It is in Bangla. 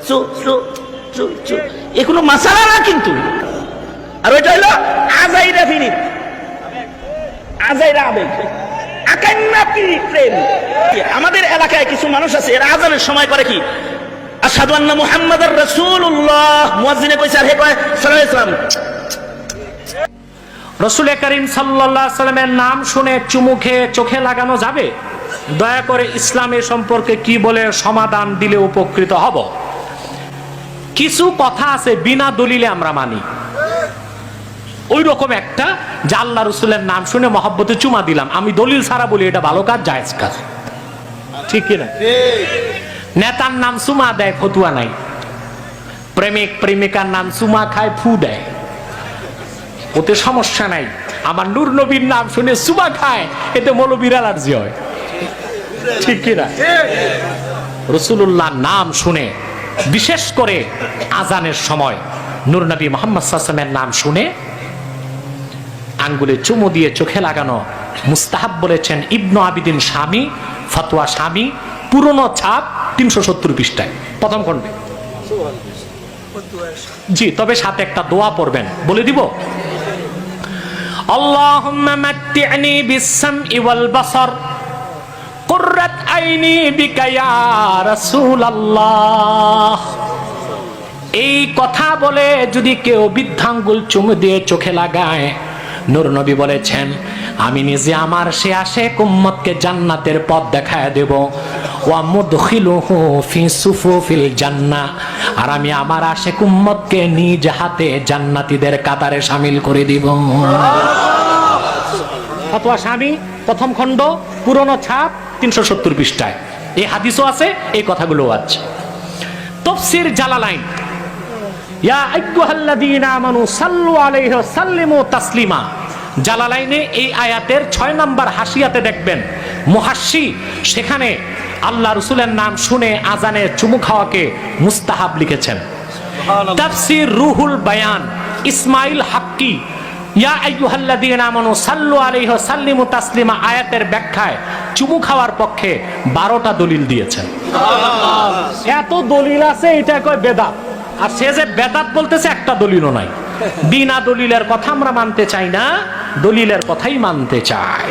চু চু চু চু, এ কোনো মাসালা না কিন্তু। আর ওইটা হলো আজাইরা ফিরিত, আজাইরা আবেগ, আকান্না প্রেম। আমাদের এলাকায় কিছু মানুষ আছে, এরা আজানের সময় করে কি, আশহাদু আন্না মুহাম্মাদার রাসূলুল্লাহ, মুয়াজ্জিনে কইছে আর হে কয় সাল্লাল্লাহু আলাইহি ওয়াসাল্লাম। রাসূল করিম সাল্লাল্লাহু আলাইহি সাল্লামের নাম শুনে চুমু খেয়ে চোখে লাগানো যাবে? দয়া করে ইসলামের সম্পর্কে কি বলে সমাধান দিলে উপকৃত হব। কিছু কথা আছে বিনা দলিলে আমরা মানি, ওই রকম একটা যে আল্লাহ রসুলের নাম শুনে মহব্বতে চুমা দিলাম, আমি দলিল ছাড়া বলি এটা ভালো কাজ, জায়েজ কাজ, ঠিক কিনা? নেতার নাম চুমা দেয়, ফতুয়া নাই। প্রেমিক প্রেমিকার নাম চুমা খায়, ফু দেয়, ওতে সমস্যা নাই। আমার নূর নবীর নাম শুনে চুমা খায়, এতে মৌলবীর অ্যালার্জি হয়, ঠিক কিনা? রাসূলুল্লাহর নাম শুনে, বিশেষ করে আজানের সময় নূর নবী মুহাম্মদ সাল্লাল্লাহু আলাইহি ওয়াসাল্লামের নাম শুনে আঙ্গুলে চুমু দিয়ে চোখে লাগানো মুস্তাহাব বলেছেন ইবনু আবিদিন শামী, ফতোয়া শামী, পুরনো ছাপ 370 পৃষ্ঠায়, প্রথম খণ্ডে। জি, তবে সাথে একটা দোয়া পড়বেন, বলে দিব। আল্লাহুম্মা মাত্তি'নি বিস-সাম'i ওয়াল বাসার কুররাত আইনি বিকা ইয়া রাসূলুল্লাহ। এই কথা বলে যদি কেউ বৃদ্ধাঙ্গুল চুমু দিয়ে চোখে লাগায়, নূর নবী বলেছেন আমি নিজে আমার সে আশেক উম্মতকে জান্নাতের পথ দেখায় দেব, ওয়া মুদখিলুহু ফি সুফুফিল জান্নাহ, আর আমি আমার আশেক উম্মতকে নিজ হাতে জান্নাতীদের কাতারে শামিল করে দিব। ফতোয়া শামী, প্রথম খণ্ড, পুরনো ছাপ 370 পৃষ্ঠায়। এই হাদিসও আছে, এই কথাগুলোও আছে। তাফসীর জালালাইন, ইয়া আইয়ুহাল্লাযীনা আমানু সাল্লু আলাইহি ওয়া সাল্লিমু তাসলিমা, জালালাইনে এই আয়াতের 6 নম্বর হাসিয়াতে দেখবেন মুহাশশি সেখানে আল্লাহ রাসূলের নাম শুনে আজানে চুমু খাওয়াকে মুস্তাহাব লিখেছেন। তাফসীর রুহুল বায়ান, ইসমাইল হাক্কি ইয়া আইয়ুহাল্লাযীনা আমানু সাল্লু আলাইহি ওয়া সাল্লিমু তাসলিমা আয়াতের ব্যাখ্যায় চুমু খাওয়ার পক্ষে 12টা দলিল দিয়েছেন। এত দলিল আছে, এটা কয় বেদাত, আর সে যে বেদাত বলতেছে একটা দলিলও নাই। বিনা দলিলের কথা আমরা মানতে চাই না, দলিলের কথাই মানতে চাই।